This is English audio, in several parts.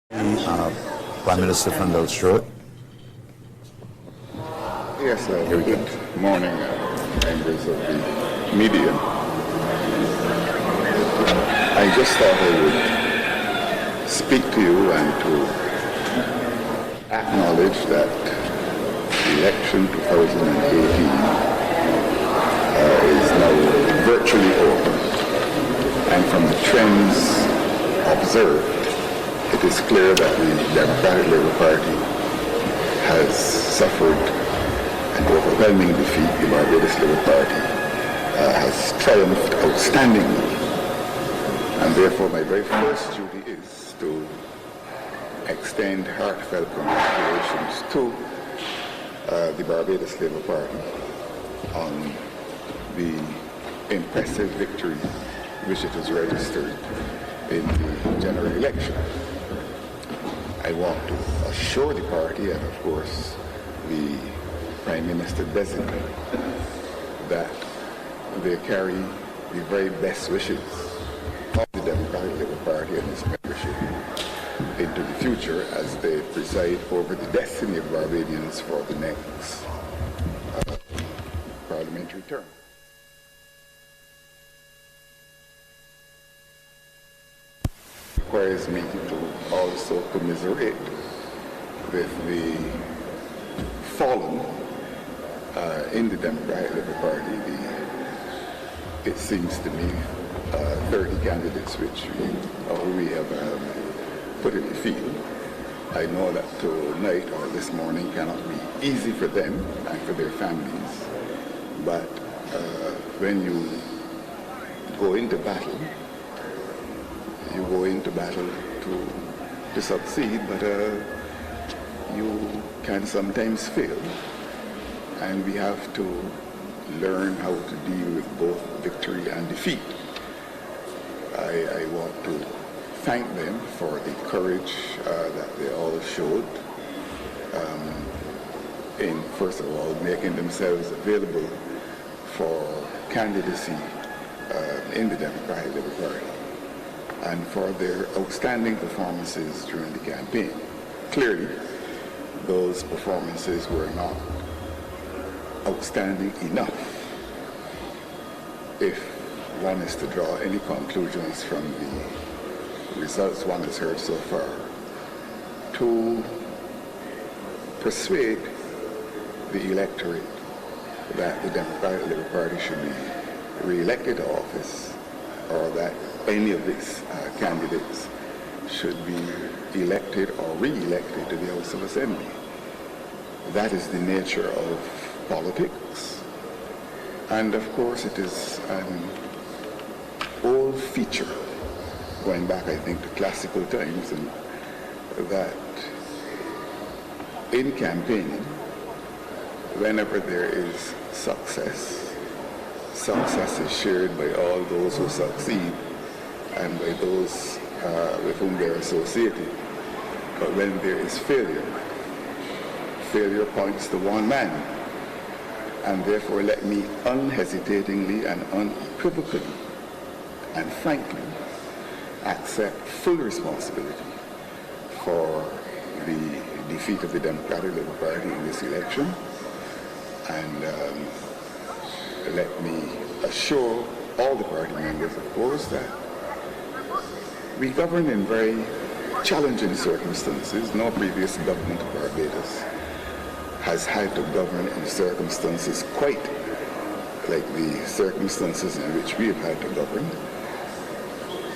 Prime Minister Freundel Stuart. Yes, good morning, members of the media. I just thought I would speak to you and to acknowledge that the election 2018 is now virtually over. And from the trends observed, it is clear that the Democratic Labour Party has suffered an overwhelming defeat. The Barbados Labour Party has triumphed outstandingly. And therefore my very first duty is to extend heartfelt congratulations to the Barbados Labour Party on the impressive victory which it has registered in the general election. I want to assure the party and, of course, the Prime Minister designate that they carry the very best wishes of the Democratic Labour Party and its membership into the future as they preside over the destiny of Barbadians for the next parliamentary term. Requires me to also commiserate with the fallen in the Democratic Labour Party. It seems to me 30 candidates which we have put in the field. I know that tonight or this morning cannot be easy for them and for their families, but when you go into battle, you go into battle to succeed, but you can sometimes fail, and we have to learn how to deal with both victory and defeat. I want to thank them for the courage that they all showed in, first of all, making themselves available for candidacy in the Democratic Labour Party, and for their outstanding performances during the campaign. Clearly, those performances were not outstanding enough if one is to draw any conclusions from the results one has heard so far, to persuade the electorate that the Democratic Labour Party should be re-elected to office, or that any of its candidates should be elected or re-elected to the House of Assembly. That is the nature of politics. And of course it is an old feature, going back I think to classical times, and that in campaigning, whenever there is success is shared by all those who succeed and by those with whom they are associated. But when there is failure points to one man. And therefore let me unhesitatingly and unequivocally and frankly accept full responsibility for the defeat of the Democratic Labour Party in this election. And let me assure all the party members, of course, that we govern in very challenging circumstances. No previous government of Barbados has had to govern in circumstances quite like the circumstances in which we have had to govern,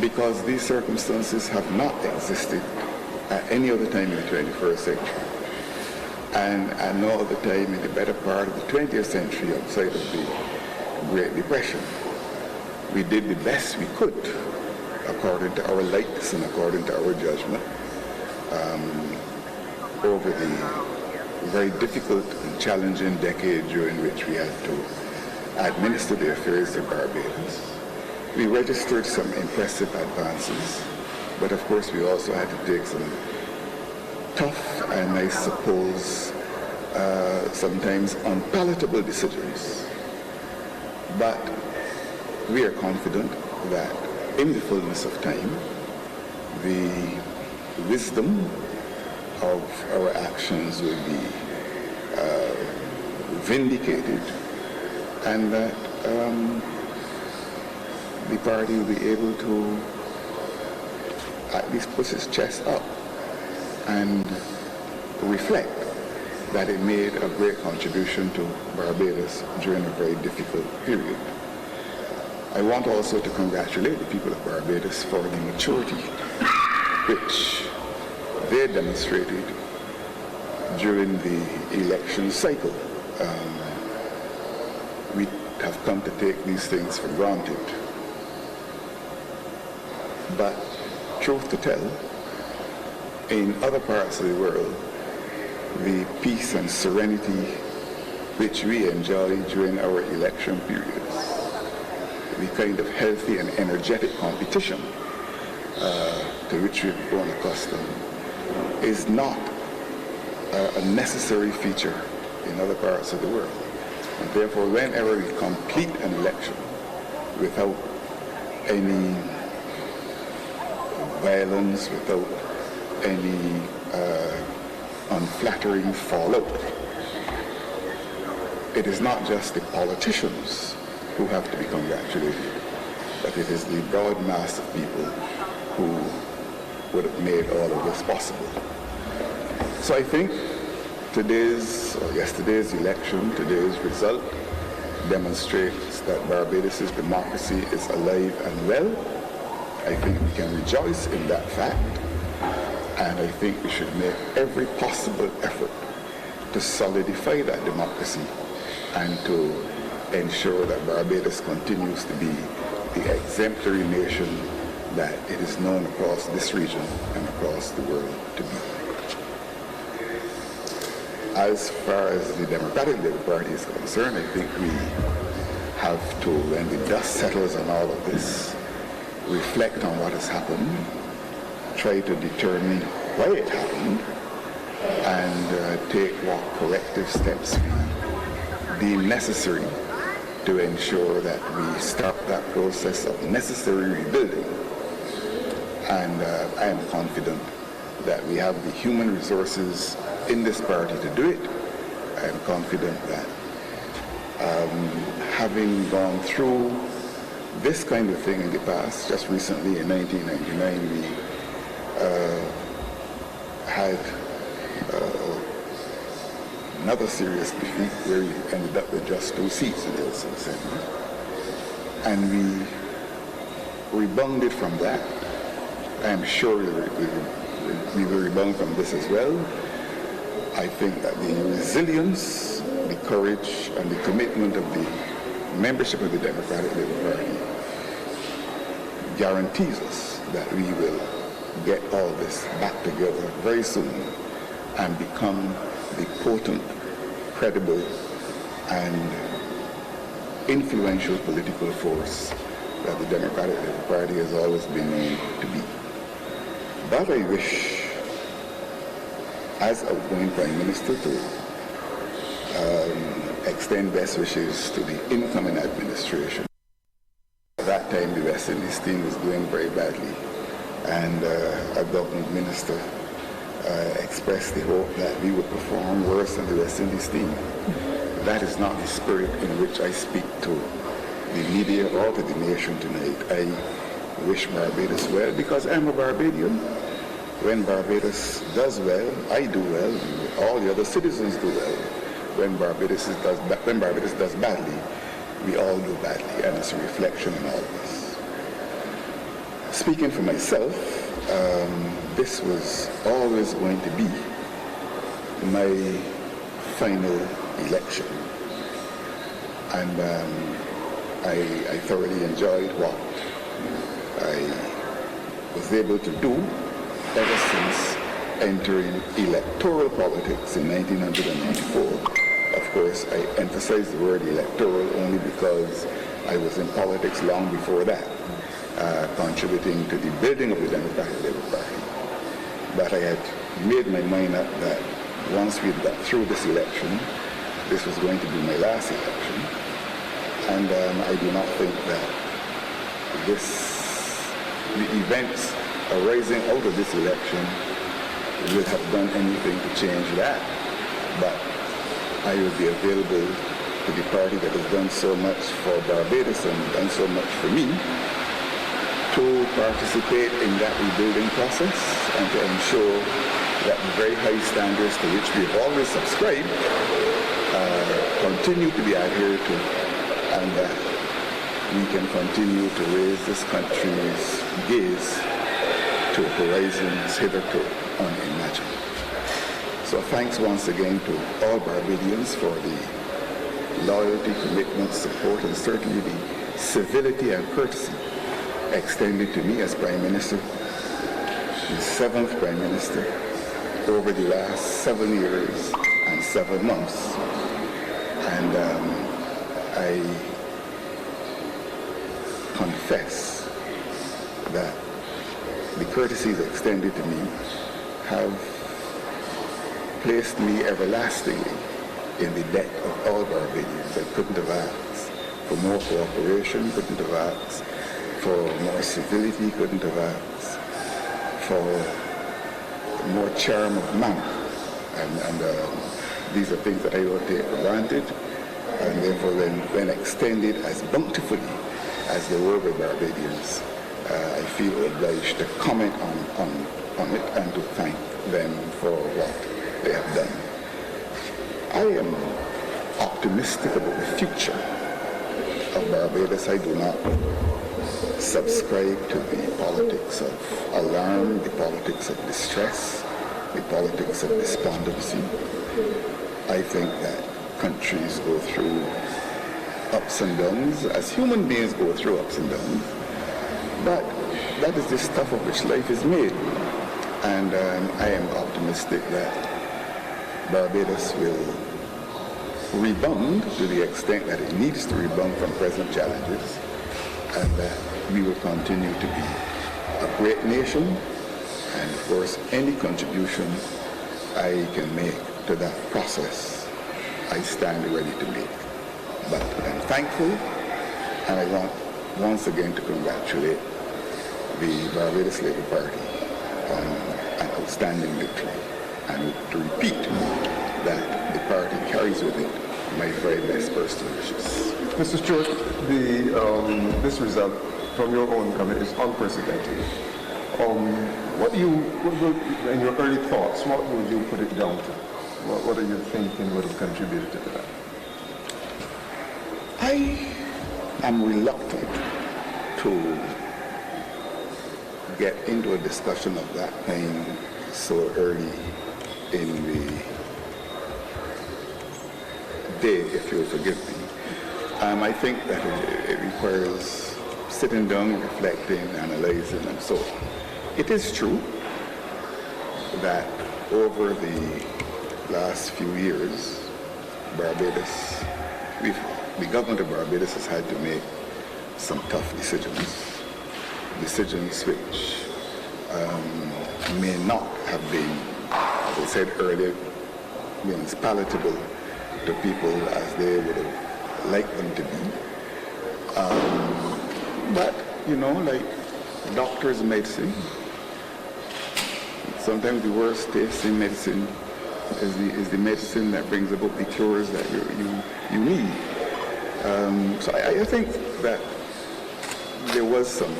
because these circumstances have not existed at any other time in the 21st century. And at no other time in the better part of the 20th century outside of the Great Depression. We did the best we could according to our lights and according to our judgment over the very difficult and challenging decade during which we had to administer the affairs of Barbados. We registered some impressive advances, but of course we also had to take some tough and I suppose sometimes unpalatable decisions. But we are confident that in the fullness of time, the wisdom of our actions will be vindicated, and that the party will be able to at least put its chest up and reflect that it made a great contribution to Barbados during a very difficult period. I want also to congratulate the people of Barbados for the maturity which they demonstrated during the election cycle. We have come to take these things for granted. But truth to tell, in other parts of the world, the peace and serenity which we enjoy during our election periods, the kind of healthy and energetic competition to which we've grown accustomed, is not a necessary feature in other parts of the world. And therefore, whenever we complete an election without any violence, without any unflattering fallout, it is not just the politicians who have to be congratulated, but it is the broad mass of people who would have made all of this possible. So I think yesterday's election, today's result, demonstrates that Barbados' democracy is alive and well. I think we can rejoice in that fact, and I think we should make every possible effort to solidify that democracy and to ensure that Barbados continues to be the exemplary nation that it is known across this region and across the world to be. As far as the Democratic Labour Party is concerned, I think we have to, when the dust settles on all of this, reflect on what has happened, try to determine why it happened, and take what corrective steps we deem necessary to ensure that we start that process of necessary rebuilding. And I am confident that we have the human resources in this party to do it. I am confident that having gone through this kind of thing in the past, just recently in 1999, we had another serious defeat where we ended up with just 2 seats in the House of Assembly. And we rebounded from that. I am sure we will rebound from this as well. I think that the resilience, the courage, and the commitment of the membership of the Democratic Labour Party guarantees us that we will get all this back together very soon and become the potent, credible, and influential political force that the Democratic Labour Party has always been known to be. But I wish, as outgoing Prime Minister, to extend best wishes to the incoming administration. At that time, the West Indies team was doing very badly, and a government minister expressed the hope that we would perform worse than the West Indies team. That is not the spirit in which I speak to the media or to the nation tonight. I wish Barbados well because I'm a Barbadian. When Barbados does well, I do well, all the other citizens do well. When Barbados does badly, we all do badly, and it's a reflection on all of us. Speaking for myself, this was always going to be my final election, and I thoroughly enjoyed what I was able to do ever since entering electoral politics in 1994. Of course, I emphasize the word electoral only because I was in politics long before that, contributing to the building of the Democratic Labour Party. But I had made my mind up that once we got through this election, this was going to be my last election. And I do not think that the events arising out of this election will have done anything to change that. But I will be available to the party that has done so much for Barbados and done so much for me to participate in that rebuilding process and to ensure that the very high standards to which we have always subscribed continue to be adhered to, and that we can continue to raise this country's gaze to horizons hitherto unimaginable. So thanks once again to all Barbadians for the loyalty, commitment, support, and certainly the civility and courtesy extended to me as Prime Minister, the 7th Prime Minister, over the last 7 years and 7 months. And I confess that the courtesies extended to me have placed me everlastingly in the debt of all Barbadians. I couldn't have asked for more cooperation, couldn't have asked for more civility, couldn't have asked for more charm of manner. And these are things that I don't take for granted, and therefore when extended as bountifully as they were with Barbadians, I feel obliged to comment on it and to thank them for what they have done. I am optimistic about the future of Barbados. I do not subscribe to the politics of alarm, the politics of distress, the politics of despondency. I think that countries go through ups and downs, as human beings go through ups and downs, but that is the stuff of which life is made. And I am optimistic that Barbados will rebound to the extent that it needs to rebound from present challenges, and that we will continue to be a great nation. And of course, any contribution I can make to that process, I stand ready to make. But I'm thankful, and I want once again to congratulate the Barbados Labour Party on an outstanding victory, and to repeat that the party carries with it my very best personal wishes. Mr. Stuart, this result from your own government is unprecedented. In your early thoughts, what would you put it down to? What are you thinking would have contributed to that? I am reluctant to get into a discussion of that kind so early in the day, if you'll forgive me. I think that it requires sitting down, reflecting, analyzing, and so on. It is true that over the last few years, Barbados, the government of Barbados has had to make some tough decisions which may not have been, as I said earlier, as palatable to people as they would have liked them to be. But, like doctor's medicine, sometimes the worst tasting medicine is the medicine that brings about the cures that you need. So I think that there was some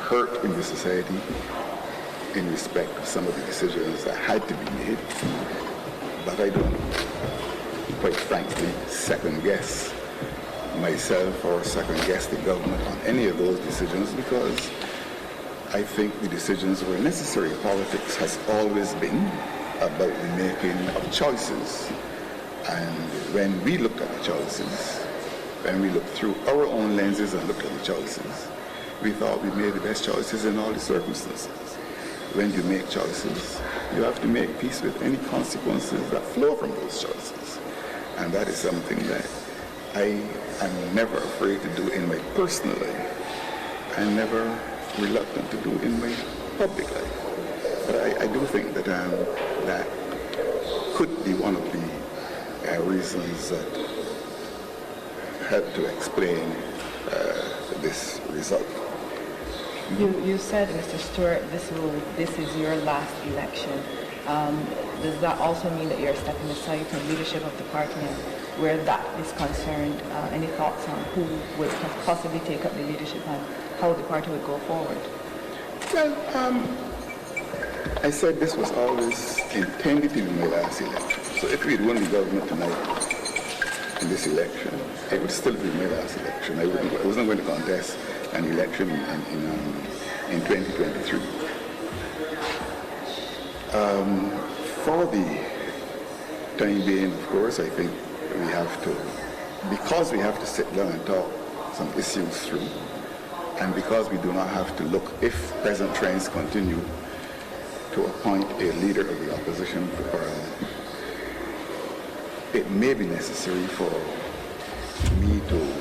hurt in the society in respect of some of the decisions that had to be made, but I don't, quite frankly, second guess myself or second guess the government on any of those decisions, because I think the decisions were necessary. Politics has always been about the making of choices. And when we looked at the choices, when we looked through our own lenses and looked at the choices, we thought we made the best choices in all the circumstances. When you make choices, you have to make peace with any consequences that flow from those choices. And that is something that I am never afraid to do in my personal life. I'm never reluctant to do in my public life. But I do think that that could be one of the reasons that help to explain this result. You said, Mr. Stuart, this is your last election. Does that also mean that you're stepping aside from leadership of the party, and where that is concerned, any thoughts on who would possibly take up the leadership and how the party would go forward? Well, I said this was always intended to be my last election. So if we had won the government tonight in this election, it would still be my last election. I wasn't going to contest an election in 2023. For the time being, of course, I think we have to, because we have to sit down and talk some issues through, and because we do not have to look, if present trends continue, to appoint a leader of the opposition for Parliament, it may be necessary for me to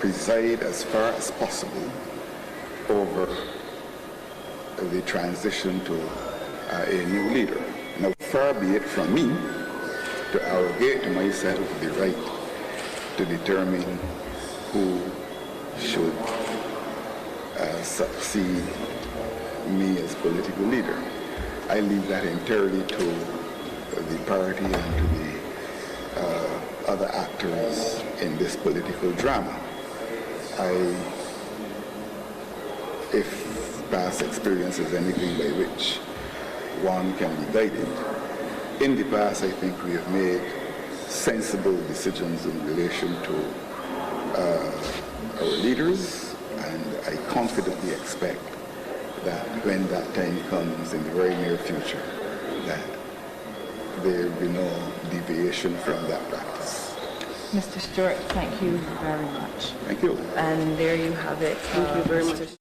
preside as far as possible over the transition to a new leader. Now, far be it from me to arrogate to myself the right to determine who should succeed me as political leader. I leave that entirely to the party and to the other actors in this political drama. If past experience is anything by which one can be guided, in the past I think we have made sensible decisions in relation to our leaders, and I confidently expect that when that time comes in the very near future, that there will be no deviation from that practice. Mr. Stuart, thank you very much. Thank you. And there you have it. Thank you very much.